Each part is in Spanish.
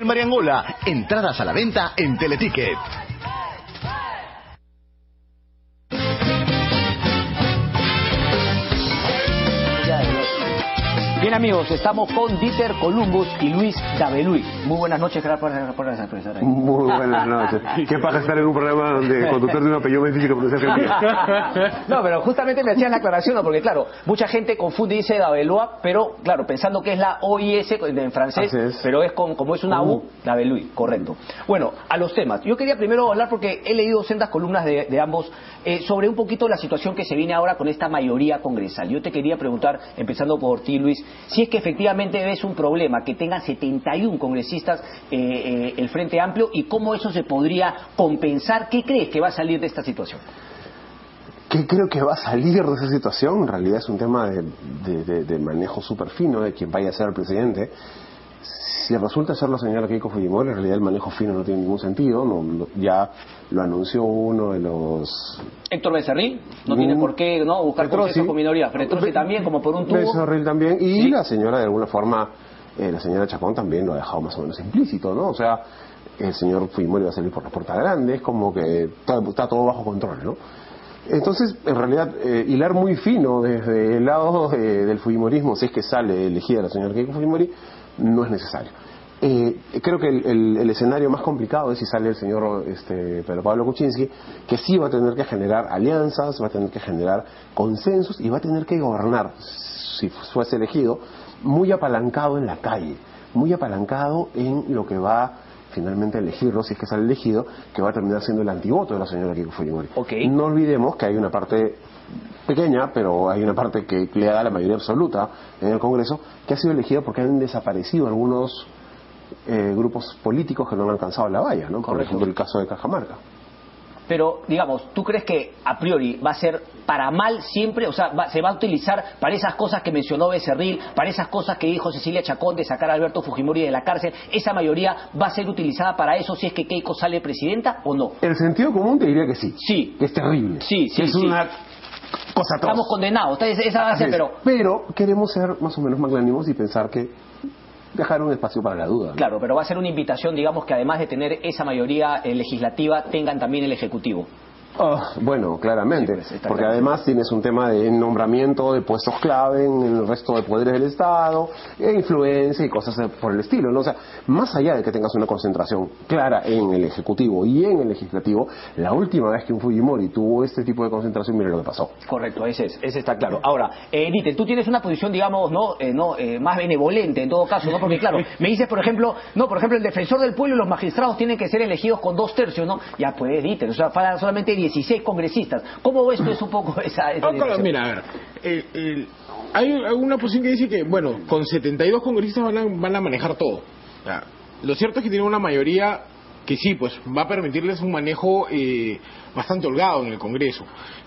Mariangola, entradas a la venta en Teleticket. Bien amigos, estamos con Dieter Columbus y Luis Dabeluy. Muy buenas noches, gracias por estar ahí. Muy buenas noches. ¿Qué pasa estar en un programa donde el conductor de un apellido más difícil que pronunciar Argentina? No, pero justamente me hacían la aclaración, ¿no? Porque claro, mucha gente confunde y dice Dabeluy, pero claro, pensando que es la OIS en francés, pero es como es una U, Dabeluy, correcto. Bueno, a los temas. Yo quería primero hablar, porque he leído sendas columnas de ambos, sobre un poquito la situación que se viene ahora con esta mayoría congresal. Yo te quería preguntar, empezando por ti, Luis, si es que efectivamente ves un problema que tengan 71 congresistas el Frente Amplio, y cómo eso se podría compensar. ¿Qué crees que va a salir de esta situación? ¿Qué creo que va a salir de esa situación? En realidad es un tema de manejo súper fino de quien vaya a ser el presidente. Si resulta ser la señora Keiko Fujimori, en realidad el manejo fino no tiene ningún sentido. Ya lo anunció uno de los... Héctor Becerril, no tiene por qué buscar consenso con minoría. Petrosi también, como por un tubo. Becerril también, y ¿sí? La señora, de alguna forma, la señora Chacón también lo ha dejado más o menos implícito, ¿no? O sea, el señor Fujimori va a salir por la puerta grande, es como que está todo bajo control, ¿no? Entonces, en realidad, hilar muy fino desde el lado del Fujimorismo, si es que sale elegida la señora Keiko Fujimori, no es necesario. Creo que el escenario más complicado es si sale el señor Pedro Pablo Kuczynski, que sí va a tener que generar alianzas, va a tener que generar consensos y va a tener que gobernar, si fuese elegido, muy apalancado en la calle, muy apalancado en lo que va finalmente a elegirlo, si es que sale elegido, que va a terminar siendo el antivoto de la señora Keiko Fujimori. No olvidemos que hay una parte pequeña, pero hay una parte que le da la mayoría absoluta en el Congreso, que ha sido elegida porque han desaparecido algunos grupos políticos que no han alcanzado la valla, ¿no? Por ejemplo, el caso de Cajamarca. Pero, digamos, ¿tú crees que a priori va a ser para mal siempre? O sea, se va a utilizar para esas cosas que mencionó Becerril, para esas cosas que dijo Cecilia Chacón de sacar a Alberto Fujimori de la cárcel. ¿Esa mayoría va a ser utilizada para eso si es que Keiko sale presidenta o no? El sentido común te diría que sí. Sí. Que es terrible. Sí, sí, es una cosa atroz. Estamos condenados. Esa va a ser, pero queremos ser más o menos magnánimos y pensar que dejar un espacio para la duda, ¿no? Claro, pero va a ser una invitación, digamos, que además de tener esa mayoría legislativa, tengan también el Ejecutivo. Bueno, claramente, sí, pues, porque además tienes un tema de nombramiento de puestos clave en el resto de poderes del Estado, influencia y cosas por el estilo, ¿no? O sea, más allá de que tengas una concentración clara en el Ejecutivo y en el Legislativo, la última vez que un Fujimori tuvo este tipo de concentración, mira lo que pasó. Correcto, ese está claro. Ahora, Dieter, tú tienes una posición, digamos, más benevolente en todo caso, ¿no? Porque claro, me dices, por ejemplo, el defensor del pueblo y los magistrados tienen que ser elegidos con 2/3, ¿no? Ya pues, Dieter, o sea, para solamente 16 congresistas. ¿Cómo ves tú eso un poco esa dirección? Mira, a ver, hay una posición que dice que, bueno, con 72 congresistas van a manejar todo. O sea, lo cierto es que tienen una mayoría que sí, pues va a permitirles un manejo bastante holgado en el Congreso.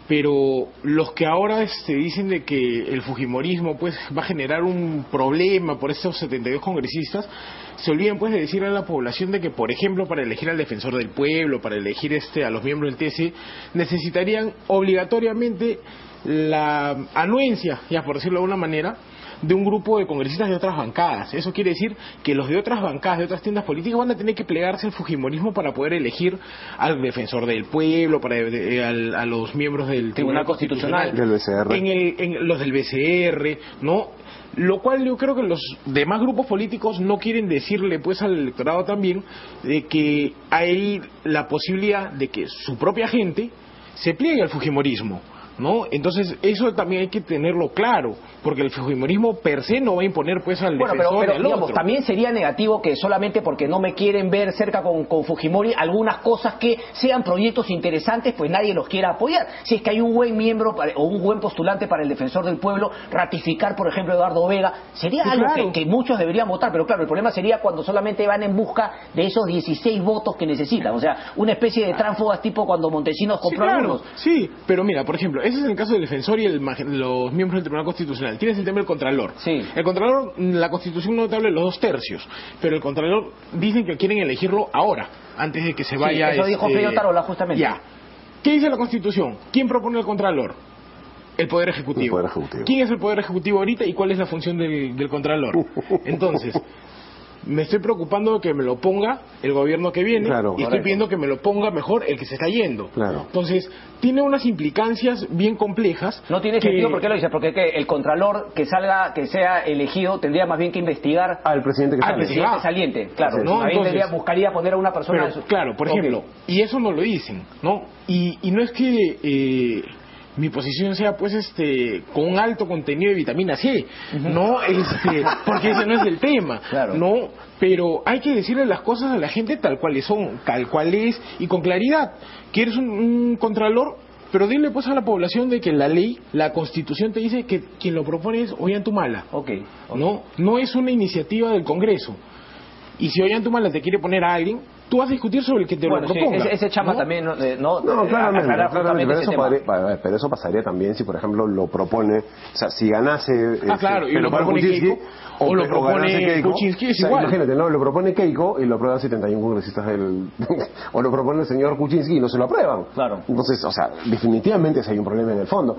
Pero los que ahora dicen de que el fujimorismo pues va a generar un problema por estos 72 congresistas, se olvidan pues de decirle a la población de que, por ejemplo, para elegir al defensor del pueblo, para elegir a los miembros del TC, necesitarían obligatoriamente la anuencia, ya por decirlo de alguna manera, de un grupo de congresistas de otras bancadas. Eso quiere decir que los de otras bancadas, de otras tiendas políticas, van a tener que plegarse al fujimorismo para poder elegir al defensor del pueblo, a los miembros del Tribunal Constitucional, del BCR, los del BCR, ¿no? Lo cual yo creo que los demás grupos políticos no quieren decirle pues al electorado también de que hay la posibilidad de que su propia gente se pliegue al fujimorismo, ¿no? Entonces eso también hay que tenerlo claro, porque el fujimorismo per se no va a imponer pues al defensor pero del digamos, otro. también sería negativo que solamente porque no me quieren ver cerca con Fujimori, algunas cosas que sean proyectos interesantes, pues nadie los quiera apoyar. Si es que hay un buen miembro o un buen postulante para el defensor del pueblo, ratificar, por ejemplo, Eduardo Vega, sería algo que muchos deberían votar, pero claro, el problema sería cuando solamente van en busca de esos 16 votos que necesitan, o sea, una especie de tránsfugas tipo cuando Montesinos compró algunos. Sí, pero mira, por ejemplo, ese es el caso del defensor y los miembros del Tribunal Constitucional. Tienes el tema del Contralor. Sí. El Contralor, la Constitución no te habla de los 2/3, pero el Contralor dicen que quieren elegirlo ahora, antes de que se vaya. Eso dijo Freddy Otarola justamente. Ya. ¿Qué dice la Constitución? ¿Quién propone el Contralor? El Poder Ejecutivo. El Poder Ejecutivo. ¿Quién es el Poder Ejecutivo ahorita y cuál es la función del Contralor? Entonces, me estoy preocupando de que me lo ponga el gobierno que viene, y estoy pidiendo que me lo ponga mejor el que se está yendo. Entonces, tiene unas implicancias bien complejas. No tiene sentido, ¿por qué lo dices? Porque el contralor que sea elegido tendría más bien que investigar al presidente saliente, claro. ¿no? Entonces, buscaría poner a una persona... Claro, por ejemplo, y eso no lo dicen, ¿no? Y no es que... mi posición sea pues con un alto contenido de vitamina C, no porque ese no es el tema, no, pero hay que decirle las cosas a la gente tal cuales son, tal cual es, y con claridad. ¿Quieres un contralor? Pero dile pues a la población de que la ley, la Constitución te dice que quien lo propone es Ollantumala. No es una iniciativa del Congreso. Y si Ollantumala te quiere poner a alguien, tú vas a discutir sobre el que te lo proponga. Sí, ese chama también, pero eso pasaría también si, por ejemplo, lo propone, o sea, si ganase... claro, y lo propone Keiko, o lo propone Kuczynski, es igual. Imagínate, ¿no? Lo propone Keiko y lo aprueban 71 congresistas o lo propone el señor Kuczynski y no se lo aprueban. Entonces, o sea, definitivamente ese hay un problema en el fondo.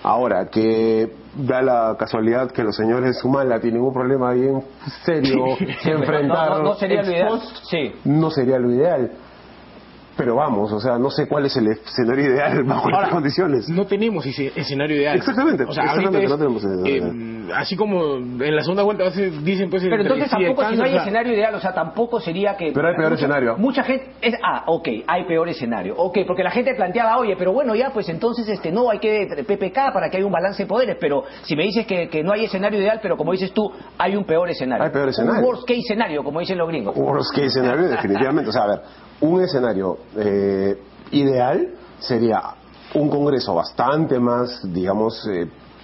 Ahora, que da la casualidad que los señores Humala tienen un problema bien serio que enfrentar. No sería lo ideal. No sería lo ideal. Pero vamos, o sea, no sé cuál es el escenario ideal bajo las condiciones. No tenemos ese escenario ideal. Exactamente. O sea, no tenemos así como en la segunda vuelta dicen pues... Pero entonces tampoco, si no hay escenario ideal, o sea, tampoco sería que... Pero hay peor escenario. Mucha gente... hay peor escenario. Porque la gente planteaba, oye, pero bueno, ya, pues entonces no, hay que PPK para que haya un balance de poderes. Pero si me dices que no hay escenario ideal, pero como dices tú, hay un peor escenario. Hay peor escenario. Un worst case escenario, como dicen los gringos. Un worst case escenario, definitivamente. O sea, a ver, un escenario ideal sería un Congreso bastante más, digamos,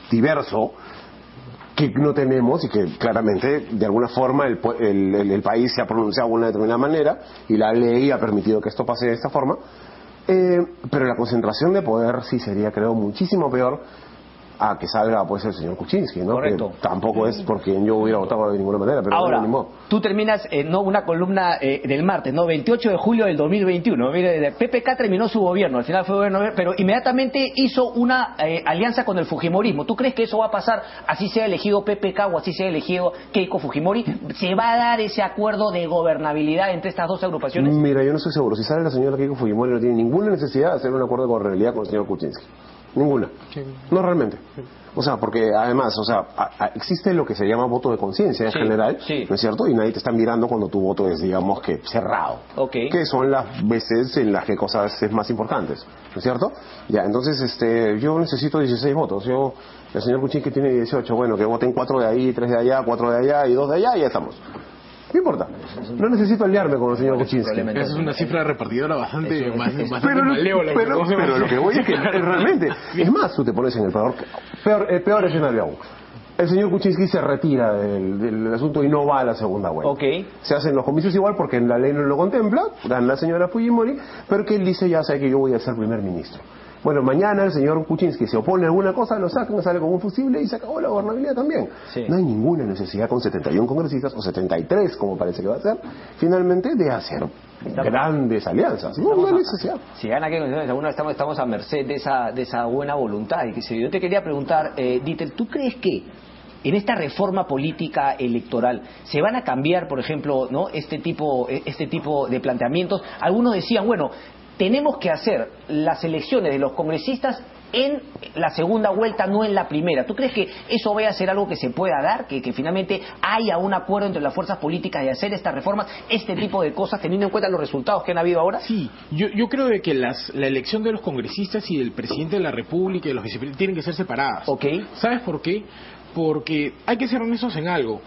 diverso, que no tenemos y que claramente de alguna forma el país se ha pronunciado de una determinada manera y la ley ha permitido que esto pase de esta forma, pero la concentración de poder sí sería, creo, muchísimo peor a que salga pues el señor Kuczynski, ¿no? Correcto. Que tampoco es porque yo hubiera votado de ninguna manera, pero ahora, no, tú terminas una columna del martes, 28 de julio del 2021. Mire, PPK terminó su gobierno, al final fue gobierno, pero inmediatamente hizo una alianza con el Fujimorismo. ¿Tú crees que eso va a pasar, así sea elegido PPK o así sea elegido Keiko Fujimori? ¿Se va a dar ese acuerdo de gobernabilidad entre estas dos agrupaciones? Mira, yo no estoy seguro. Si sale la señora Keiko Fujimori, no tiene ninguna necesidad de hacer un acuerdo de gobernabilidad con el señor Kuczynski. Ninguna. No realmente. O sea, porque además, o sea, existe lo que se llama voto de conciencia en general, ¿no es cierto? Y nadie te está mirando cuando tu voto es, digamos, que cerrado. Que son las veces en las que cosas es más importantes, ¿no es cierto? Ya, entonces, yo necesito 16 votos. El señor Kuczynski tiene 18. Bueno, que voten 4 de ahí, 3 de allá, 4 de allá y 2 de allá y ya estamos. No importa. No necesito aliarme con el señor Kuczynski. Esa es una cifra repartidora bastante malévola. Pero lo que voy es que realmente... Es más, tú te pones en el peor escenario aún. El señor Kuczynski se retira del asunto y no va a la segunda vuelta. Se hacen los comicios igual porque la ley no lo contempla, gana la señora Fujimori, pero que él dice, ya sabe que yo voy a ser primer ministro. Bueno, mañana el señor Kuczynski se opone a alguna cosa, lo sacan, sale con un fusible y se acabó la gobernabilidad también. No hay ninguna necesidad con 71 congresistas, o 73 como parece que va a ser, finalmente de hacer grandes alianzas. No hay necesidad. Si gana que estamos a merced de esa buena voluntad. Y yo te quería preguntar, Dieter, ¿tú crees que en esta reforma política electoral se van a cambiar, por ejemplo, ¿no? este tipo de planteamientos? Algunos decían, bueno, tenemos que hacer las elecciones de los congresistas en la segunda vuelta, no en la primera. ¿Tú crees que eso vaya a ser algo que se pueda dar? Que finalmente haya un acuerdo entre las fuerzas políticas de hacer estas reformas, este tipo de cosas, teniendo en cuenta los resultados que han habido ahora? Sí, yo creo de que la elección de los congresistas y del presidente de la República y de los vicepresidentes tienen que ser separadas. ¿Sabes por qué? Porque hay que ser honestos en algo.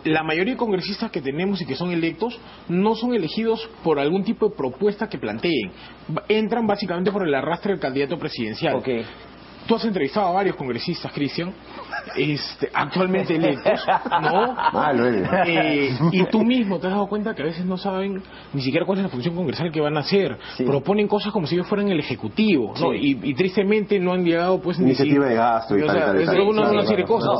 La mayoría de congresistas que tenemos y que son electos no son elegidos por algún tipo de propuesta que planteen. Entran básicamente por el arrastre del candidato presidencial. Tú has entrevistado a varios congresistas, Cristian, actualmente electos, ¿no? Y tú mismo te has dado cuenta que a veces no saben ni siquiera cuál es la función congresal que van a hacer. Proponen cosas como si ellos fueran el ejecutivo, ¿no? Y tristemente no han llegado, pues, iniciativa de gasto y una serie de cosas.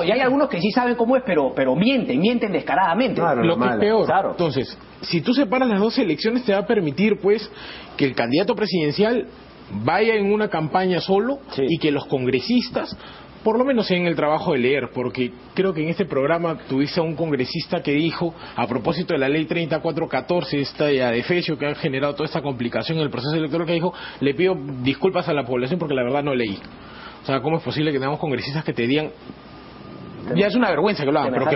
Y hay algunos que sí saben cómo es, pero mienten descaradamente. Lo que es peor. Entonces, si tú separas las dos elecciones, te va a permitir, pues, que el candidato presidencial vaya en una campaña solo y que los congresistas por lo menos en el trabajo de leer, porque creo que en este programa tuviste a un congresista que dijo, a propósito de la ley 3414, esta de adefesio que ha generado toda esta complicación en el proceso electoral, que dijo, le pido disculpas a la población porque la verdad no leí. O sea, ¿cómo es posible que tengamos congresistas que te digan, ya es una vergüenza que lo hagan, pero que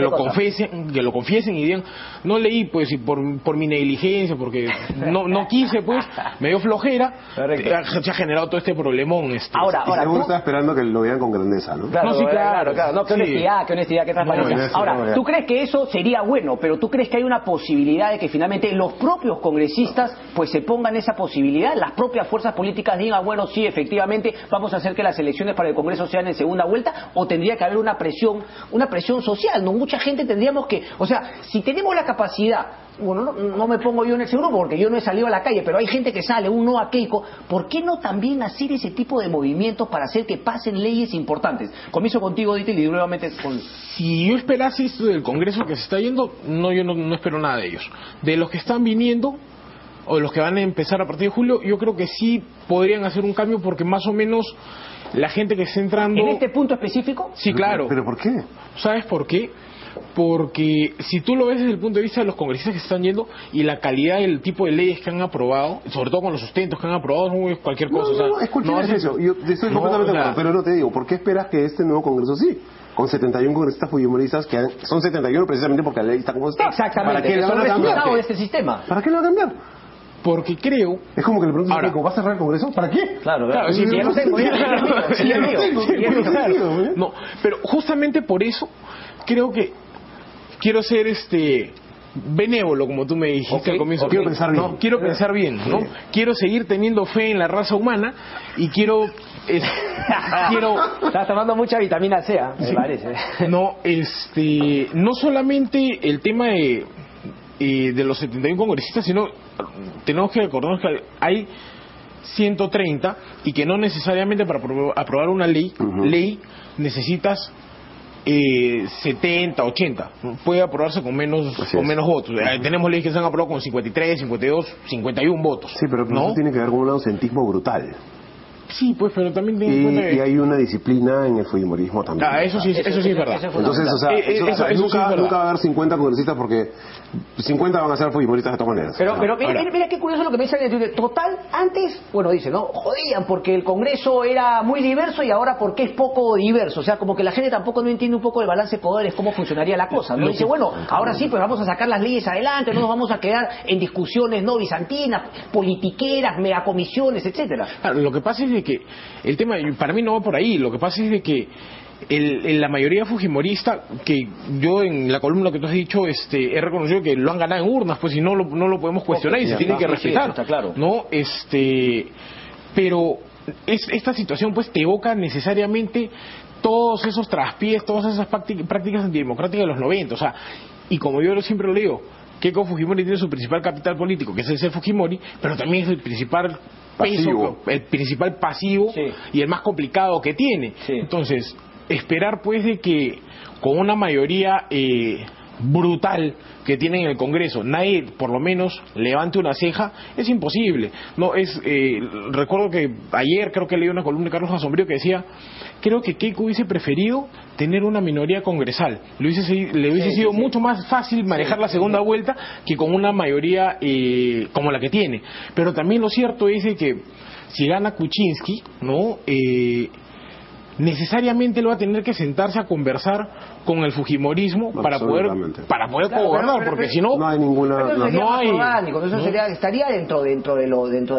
lo confiesen y digan, no leí pues y por mi negligencia, porque no quise pues, me dio flojera, se ha generado todo este problemón. Ahora seguro estaba esperando que lo vean con grandeza, ¿no? Claro, no, sí, claro. No, qué honestidad, qué transparencia. Ahora, ¿tú crees que eso sería bueno, pero tú crees que hay una posibilidad de que finalmente los propios congresistas pues se pongan esa posibilidad, las propias fuerzas políticas digan, bueno, sí, efectivamente, vamos a hacer que las elecciones para el Congreso sean en segunda vuelta, o tendría que haber una presión social, ¿no? Mucha gente tendríamos que, o sea, si tenemos la capacidad, bueno, no me pongo yo en ese grupo porque yo no he salido a la calle, pero hay gente que sale, un no a Keiko, ¿por qué no también hacer ese tipo de movimientos para hacer que pasen leyes importantes? Comienzo contigo, Dítel, y nuevamente con... Si yo esperase esto del Congreso que se está yendo, yo no espero nada de ellos. De los que están viniendo, o de los que van a empezar a partir de julio, yo creo que sí podrían hacer un cambio porque más o menos la gente que está entrando... ¿En este punto específico? Sí, claro. ¿Pero por qué? ¿Sabes por qué? Porque si tú lo ves desde el punto de vista de los congresistas que se están yendo y la calidad del tipo de leyes que han aprobado, sobre todo con los sustentos que han aprobado, no es cualquier cosa. Escucha eso. Yo estoy completamente de acuerdo, pero no te digo, ¿por qué esperas que este nuevo Congreso sí? Con 71 congresistas fujimoristas, que son 71 precisamente porque la ley está como está. Exactamente, ¿Para qué que la son van a cambiar? resultado de este sistema. ¿Para qué la van a cambiar? Porque creo... Es como que le preguntas a Ahora, Keiko, ¿vas a cerrar el Congreso? ¿Para qué? Claro, sí, ya lo tengo, No, pero justamente por eso creo que quiero ser benévolo, como tú me dijiste al comienzo. Quiero pensar bien. No, quiero pensar bien, ¿no? Quiero seguir teniendo fe en la raza humana y quiero Estás tomando mucha vitamina C, me parece. No, no solamente el tema de los 71 congresistas, sino tenemos que recordarnos que hay 130 y que no necesariamente para aprobar una ley necesitas 70, 80, puede aprobarse con menos votos. Tenemos leyes que se han aprobado con 53, 52, 51 votos. Sí, pero ¿no? eso tiene que ver con un ausentismo brutal. Sí, pues, pero también ten en cuenta y hay una disciplina en el fujimorismo también. Eso sí es verdad. Entonces, nunca va a haber 50 congresistas porque 50 van a ser fujimoristas de todas maneras. Pero mira qué curioso lo que me dicen. Total, antes, bueno, dice, ¿no? Jodían porque el Congreso era muy diverso y ahora porque es poco diverso. O sea, como que la gente tampoco no entiende un poco el balance de poderes, cómo funcionaría la cosa, ¿no? Dice, bueno, ahora sí, pues vamos a sacar las leyes adelante, no nos vamos a quedar en discusiones, ¿no? Bizantinas, politiqueras, megacomisiones, etcétera. Claro, lo que pasa es de que el tema, para mí no va por ahí, lo que pasa es de que la mayoría fujimorista, que yo en la columna que tú has dicho he reconocido que lo han ganado en urnas, pues si no lo podemos cuestionar y se tiene que respetar, está claro. ¿no? Pero esta situación pues te evoca necesariamente todos esos traspiés, todas esas prácticas antidemocráticas de los 90, o sea, y como yo siempre lo digo, Keiko Fujimori tiene su principal capital político, que es el ser Fujimori, pero también es el principal pasivo y el más complicado que tiene. Entonces, esperar pues de que con una mayoría brutal que tiene en el Congreso nadie por lo menos levante una ceja es imposible. Recuerdo que ayer creo que leí una columna de Carlos Asombrío que decía, creo que Keiko hubiese preferido tener una minoría congresal, le hubiese sido mucho más fácil manejar la segunda vuelta que con una mayoría como la que tiene. Pero también lo cierto es de que si gana Kuczynski, ¿no? Necesariamente lo va a tener que sentarse a conversar con el fujimorismo para poder gobernar, porque si no hay ninguna estaría dentro de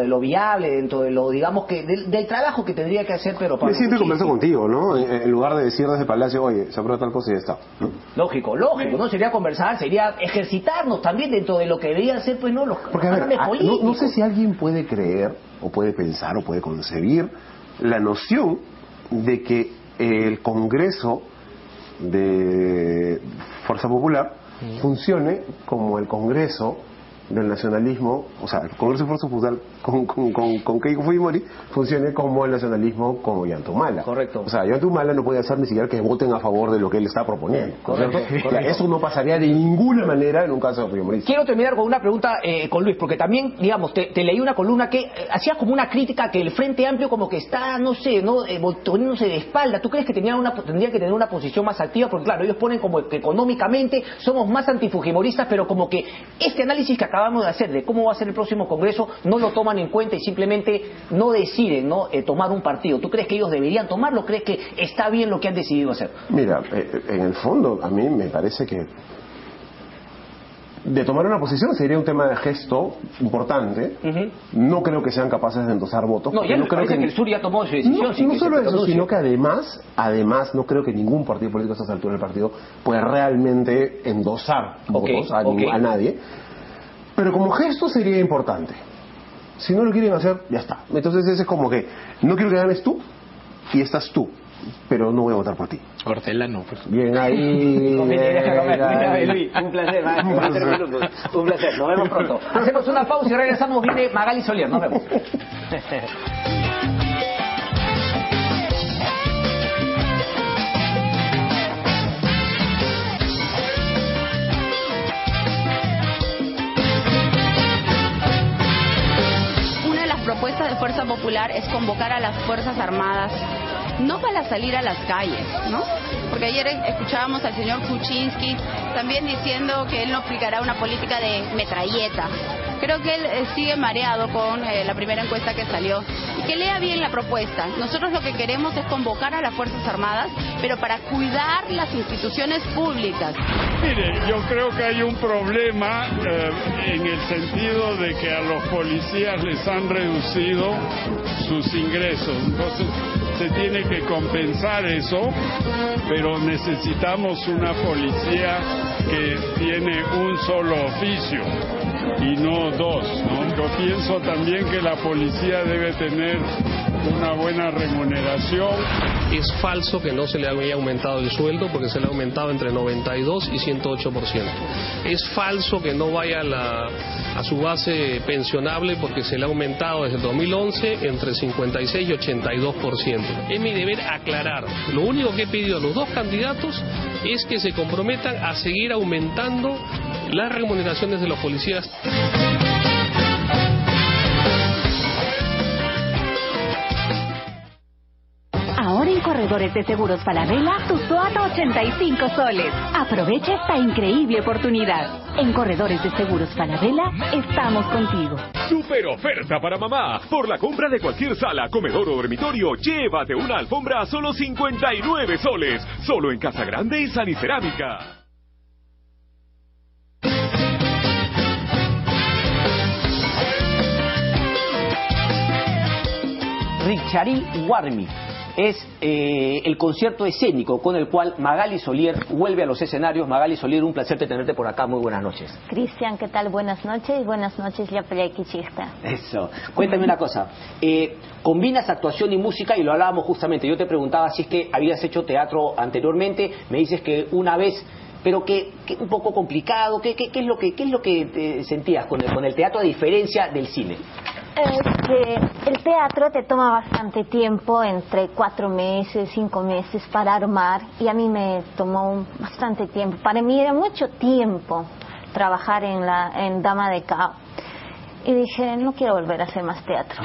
lo viable, dentro de lo, digamos, que del trabajo que tendría que hacer, pero para siempre converso contigo, ¿no? En lugar de decir desde Palacio, oye, se aprueba tal cosa y ya está, ¿no? Lógico, ¿no? Sería conversar, sería ejercitarnos también dentro de lo que debería ser, pues, no, los porque, a ver, no sé si alguien puede creer, o puede pensar, o puede concebir la noción de que el Congreso de Fuerza Popular funcione como el Congreso del nacionalismo, o sea, el Congreso de Fuerza Popular con Keiko Fujimori funcione como el nacionalismo con Ollanta-Humala. Correcto. O sea, Ollanta-Humala no puede hacer ni siquiera que voten a favor de lo que él está proponiendo. Correcto. Eso no pasaría de ninguna manera en un caso de Fujimori. Quiero terminar con una pregunta con Luis, porque también, digamos, te leí una columna que hacías como una crítica que el Frente Amplio como que está, no sé, poniéndose de espalda. ¿Tú crees que tendría que tener una posición más activa? Porque claro, ellos ponen como que económicamente somos más antifujimoristas, pero como que este análisis que acabamos de hacer de cómo va a ser el próximo Congreso no lo toman en cuenta y simplemente no deciden tomar un partido. ¿Tú crees que ellos deberían tomarlo? ¿Crees que está bien lo que han decidido hacer? Mira, en el fondo a mí me parece que de tomar una posición sería un tema de gesto importante. No creo que sean capaces de endosar votos. No, ya no creo que el Sur ya tomó su decisión. No solo eso, sino que además no creo que ningún partido político a esta altura del partido pueda realmente endosar votos a nadie. Pero como gesto sería importante. Si no lo quieren hacer, ya está. Entonces ese es como que no quiero que ganes tú y estás tú, pero no voy a votar por ti. Hortelano, por supuesto. Bien ahí. Un placer, un placer. Nos vemos pronto. Hacemos una pausa y regresamos. Viene Magali Solier. Nos vemos. Propuesta de Fuerza Popular es convocar a las Fuerzas Armadas, no para salir a las calles, ¿no? Porque ayer escuchábamos al señor Kuczynski también diciendo que él no aplicará una política de metralleta. Creo que él sigue mareado con la primera encuesta que salió. Y que lea bien la propuesta. Nosotros lo que queremos es convocar a las Fuerzas Armadas, pero para cuidar las instituciones públicas. Mire, yo creo que hay un problema en el sentido de que a los policías les han reducido sus ingresos. Entonces se tiene que compensar eso, pero necesitamos una policía que tiene un solo oficio y no dos, ¿no? Yo pienso también que la policía debe tener una buena remuneración. Es falso que no se le haya aumentado el sueldo, porque se le ha aumentado entre 92 y 108%. Es falso que no vaya a su base pensionable, porque se le ha aumentado desde 2011 entre 56 y 82%. Es mi deber aclarar. Lo único que he pedido a los dos candidatos es que se comprometan a seguir aumentando las remuneraciones de los policías. Ahora en Corredores de Seguros Falabella, tu SOAT a 85 soles. Aprovecha esta increíble oportunidad. En Corredores de Seguros Falabella, estamos contigo. Super oferta para mamá. Por la compra de cualquier sala, comedor o dormitorio, llévate una alfombra a solo 59 soles. Solo en Casa Grande y Sanicerámica. Richari Warmi es el concierto escénico con el cual Magali Solier vuelve a los escenarios. Magali Solier, un placer tenerte por acá. Muy buenas noches. Cristian, ¿qué tal? Buenas noches. Buenas noches, ya Kichista. Eso. Cuéntame una cosa. Combinas actuación y música, y lo hablábamos justamente. Yo te preguntaba si es que habías hecho teatro anteriormente. Me dices que una vez, pero que un poco complicado. ¿Qué es lo que te sentías con el teatro a diferencia del cine? Que el teatro te toma bastante tiempo, entre 4 meses, 5 meses para armar, y a mí me tomó bastante tiempo. Para mí era mucho tiempo trabajar en Dama de Cao. Y dije, no quiero volver a hacer más teatro.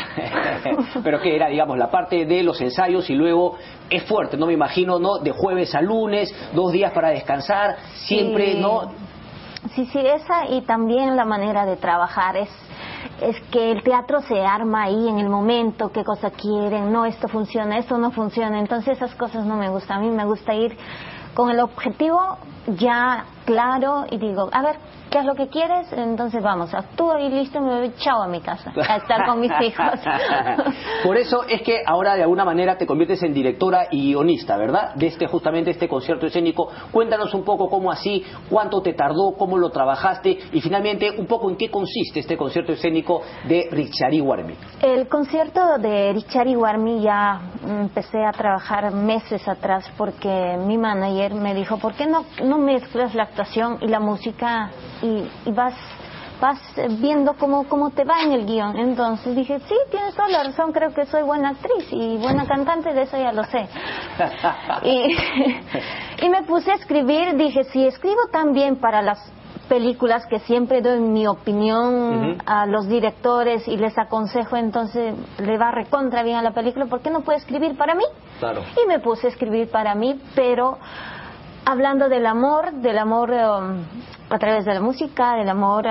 Pero que era, digamos, la parte de los ensayos y luego es fuerte, ¿no? Me imagino, ¿no? De jueves a lunes, 2 días para descansar, siempre, sí. ¿No? Sí, esa, y también la manera de trabajar es que el teatro se arma ahí en el momento, qué cosa quieren, no, esto funciona, esto no funciona. Entonces esas cosas no me gustan. A mí me gusta ir con el objetivo ya claro y digo, a ver, ¿qué es lo que quieres? Entonces vamos, actúo y listo, me voy, chao a mi casa, a estar con mis hijos. Por eso es que ahora de alguna manera te conviertes en directora y guionista, ¿verdad? De justamente este concierto escénico. Cuéntanos un poco cómo así, cuánto te tardó, cómo lo trabajaste y finalmente un poco en qué consiste este concierto escénico de Richari Warmi. El concierto de Richari Warmi ya empecé a trabajar meses atrás, porque mi manager me dijo, ¿por qué no mezclas la actuación y la música y vas vas viendo cómo te va en el guión. Entonces dije, sí, tienes toda la razón, creo que soy buena actriz y buena cantante, de eso ya lo sé. Y me puse a escribir, dije, si escribo tan bien para las películas, que siempre doy mi opinión a los directores y les aconsejo, entonces le va recontra bien a la película, ¿por qué no puedo escribir para mí? Claro. Y me puse a escribir para mí, pero hablando del amor a través de la música, del amor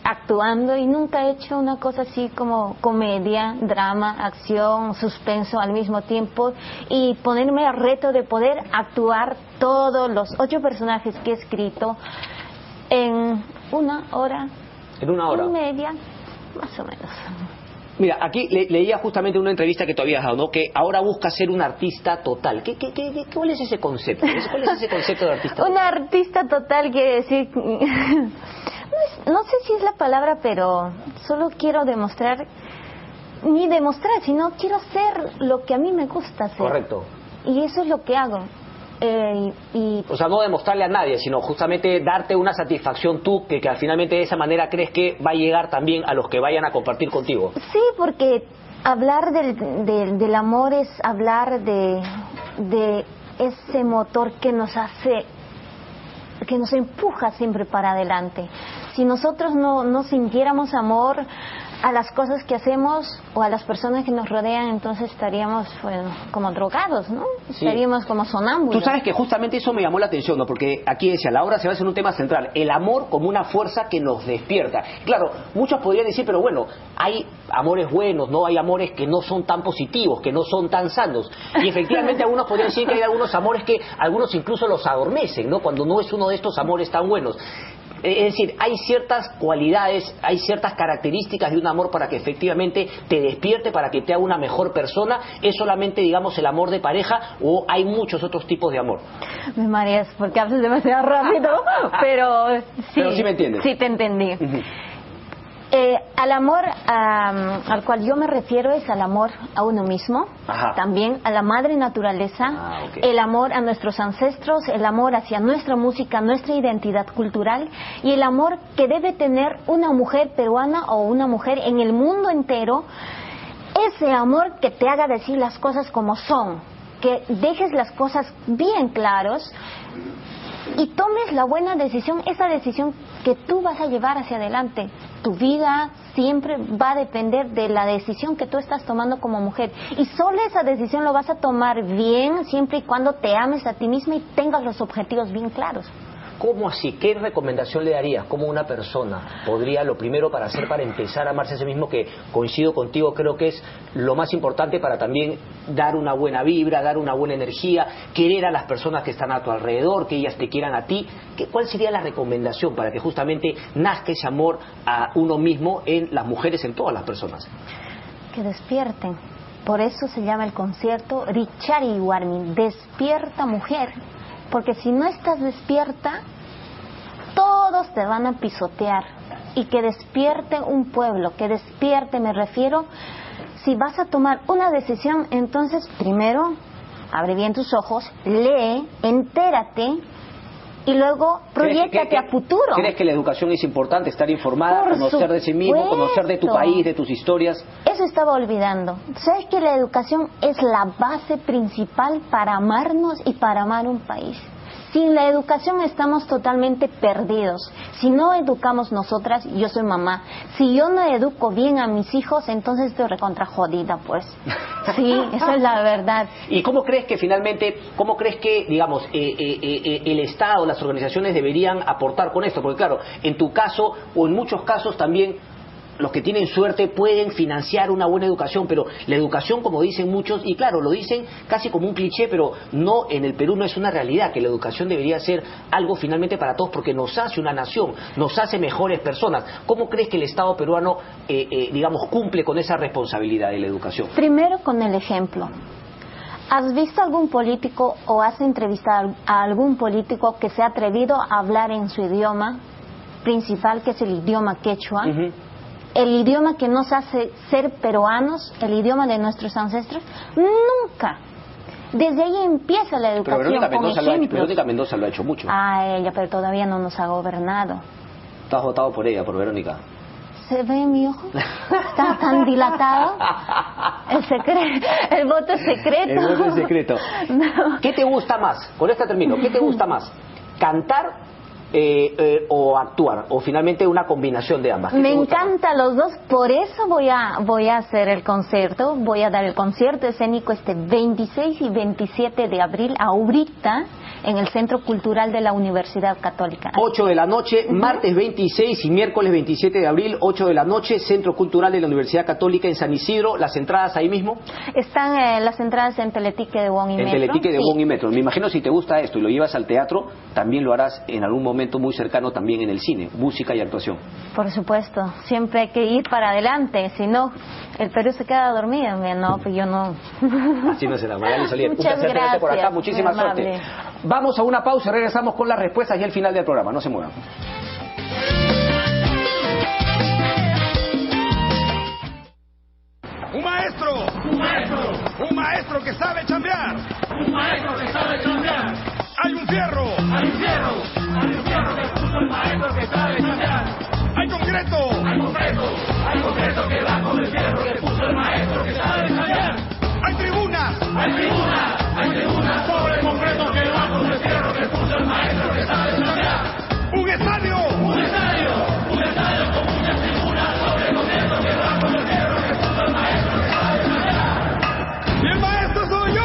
actuando, y nunca he hecho una cosa así como comedia, drama, acción, suspenso al mismo tiempo, y ponerme al reto de poder actuar todos los 8 personajes que he escrito en 1 hora. En 1 hora. Y media, más o menos. Mira, aquí leía justamente una entrevista que tú habías dado, ¿no? Que ahora busca ser un artista total. ¿Cuál es ese concepto? ¿Cuál es ese concepto de artista total? Un artista total quiere decir... no sé si es la palabra, pero solo quiero demostrar, sino quiero ser lo que a mí me gusta hacer. Correcto. Y eso es lo que hago. O sea, no demostrarle a nadie, sino justamente darte una satisfacción tú, que finalmente de esa manera crees que va a llegar también a los que vayan a compartir contigo. Sí, porque hablar del amor es hablar de ese motor que nos hace, que nos empuja siempre para adelante. Si nosotros no sintiéramos amor a las cosas que hacemos o a las personas que nos rodean, entonces estaríamos, bueno, como drogados, ¿no? Sí. Estaríamos como sonámbulos. Tú sabes que justamente eso me llamó la atención, ¿no? Porque aquí decía, la obra se basa en un tema central, el amor como una fuerza que nos despierta. Claro, muchos podrían decir, pero bueno, hay amores buenos, ¿no? Hay amores que no son tan positivos, que no son tan sanos. Y efectivamente algunos podrían decir que hay algunos amores que algunos incluso los adormecen, ¿no? Cuando no es uno de estos amores tan buenos. Es decir, hay ciertas cualidades, hay ciertas características de un amor para que efectivamente te despierte, para que te haga una mejor persona. ¿Es solamente, digamos, el amor de pareja o hay muchos otros tipos de amor? Me mareas porque hablas demasiado rápido, pero sí. Pero sí me entiendes. Sí te entendí. Al amor al cual yo me refiero es al amor a uno mismo, también a la madre naturaleza, el amor a nuestros ancestros, el amor hacia nuestra música, nuestra identidad cultural, y el amor que debe tener una mujer peruana o una mujer en el mundo entero, ese amor que te haga decir las cosas como son, que dejes las cosas bien claros y tomes la buena decisión, esa decisión que tú vas a llevar hacia adelante. Tu vida siempre va a depender de la decisión que tú estás tomando como mujer, y solo esa decisión lo vas a tomar bien siempre y cuando te ames a ti misma y tengas los objetivos bien claros. ¿Cómo así? ¿Qué recomendación le darías? ¿Cómo una persona podría, lo primero para hacer, para empezar a amarse a sí mismo, que coincido contigo, creo que es lo más importante para también dar una buena vibra, dar una buena energía, querer a las personas que están a tu alrededor, que ellas te quieran a ti? ¿Cuál sería la recomendación para que justamente nazca ese amor a uno mismo en las mujeres, en todas las personas? Que despierten. Por eso se llama el concierto Richari Warmi, despierta mujer. Porque si no estás despierta, todos te van a pisotear. Y que despierte un pueblo, que despierte, me refiero, si vas a tomar una decisión, entonces primero abre bien tus ojos, lee, entérate y luego proyéctate a futuro. ¿Crees que la educación es importante? Estar informada, conocer de sí mismo, conocer de tu país, de tus historias. Eso estaba olvidando. ¿Sabes que la educación es la base principal para amarnos y para amar un país? Sin la educación estamos totalmente perdidos. Si no educamos nosotras, yo soy mamá, si yo no educo bien a mis hijos, entonces estoy recontra jodida, pues. Sí, esa es la verdad. ¿Y cómo crees que finalmente, digamos, el Estado, las organizaciones deberían aportar con esto? Porque claro, en tu caso, o en muchos casos también, los que tienen suerte pueden financiar una buena educación, pero la educación, como dicen muchos, y claro, lo dicen casi como un cliché, pero no, en el Perú no es una realidad, que la educación debería ser algo finalmente para todos, porque nos hace una nación, nos hace mejores personas. ¿Cómo crees que el Estado peruano, digamos, cumple con esa responsabilidad de la educación? Primero con el ejemplo. ¿Has visto algún político o has entrevistado a algún político que se ha atrevido a hablar en su idioma principal, que es el idioma quechua? El idioma que nos hace ser peruanos, el idioma de nuestros ancestros. Nunca. Desde ahí empieza la educación. Pero Verónica Mendoza lo ha hecho mucho. Ah, ella, pero todavía no nos ha gobernado. Tú has votado por ella, por Verónica. ¿Se ve mi ojo? ¿Está tan dilatado? El voto es secreto. El voto es secreto. No. ¿Qué te gusta más? Con esta termino. ¿Qué te gusta más? ¿Cantar o actuar? ¿O finalmente una combinación de ambas? Me encantan los dos, por eso voy a hacer el concierto. Voy a dar el concierto escénico 26 y 27 de abril ahorita en el Centro Cultural de la Universidad Católica. 8 de la noche, martes 26 y miércoles 27 de abril, 8 de la noche, Centro Cultural de la Universidad Católica en San Isidro. ¿Las entradas ahí mismo? Están las entradas en Teletique de Wong y Metro. En Teletique de sí. Wong y Metro. Me imagino si te gusta esto y lo llevas al teatro, también lo harás en algún momento muy cercano también en el cine, música y actuación. Por supuesto, siempre hay que ir para adelante, si no, el Perú se queda dormido. No, pues yo no. Así no será. Magali Solier, un Muchas placer tenerte por acá, gracias, muchísima muy amable. suerte. Vamos a una pausa y regresamos con las respuestas y el final del programa. No se muevan. Un maestro, un maestro que sabe chambear, Hay un fierro, que puso el maestro que sabe chambear. Hay concreto, que va con el fierro que puso el maestro que sabe chambear. Hay tribunas, sobre el concreto que va con el fierro que puso el maestro que sabe chambear. Un estadio con muchas tribunas sobre el concreto que va con el fierro que puso el maestro que sabe chambear. Y el maestro soy yo.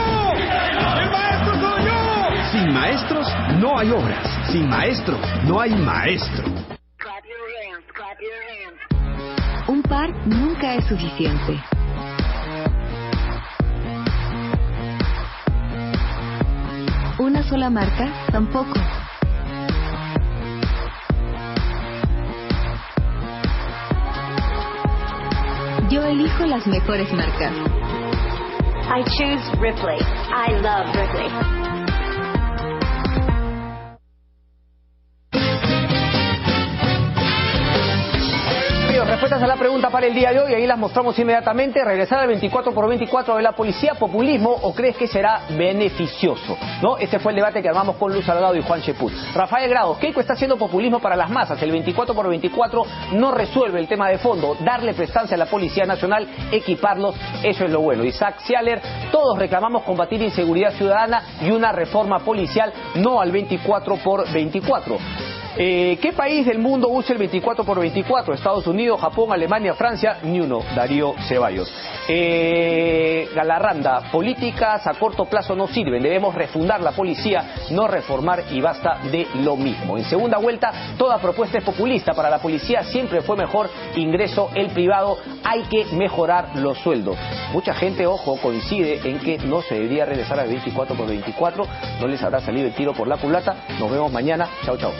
Sin maestros no hay obras. Sin maestro no hay maestro. Un par nunca es suficiente. Una sola marca tampoco. Yo elijo las mejores marcas. I choose Ripley. I love Ripley. Respuestas a la pregunta para el día de hoy, ahí las mostramos inmediatamente. ¿Regresar al 24x24 de la policía, populismo o crees que será beneficioso? ¿No? Este fue el debate que armamos con Luz Salgado y Juan Cheput. Rafael Grados, Keiko está haciendo populismo para las masas. El 24x24 no resuelve el tema de fondo. Darle prestancia a la Policía Nacional, equiparlos, eso es lo bueno. Isaac Cialer, todos reclamamos combatir inseguridad ciudadana y una reforma policial, no al 24x24. ¿Qué país del mundo usa el 24x24? Estados Unidos, Japón, Alemania, Francia, ni uno. Darío Ceballos. Galarranda, políticas a corto plazo no sirven. Debemos refundar la policía, no reformar y basta de lo mismo. En segunda vuelta, toda propuesta es populista. Para la policía siempre fue mejor ingreso el privado. Hay que mejorar los sueldos. Mucha gente, ojo, coincide en que no se debería regresar al 24x24. No les habrá salido el tiro por la culata. Nos vemos mañana. Chao, chao.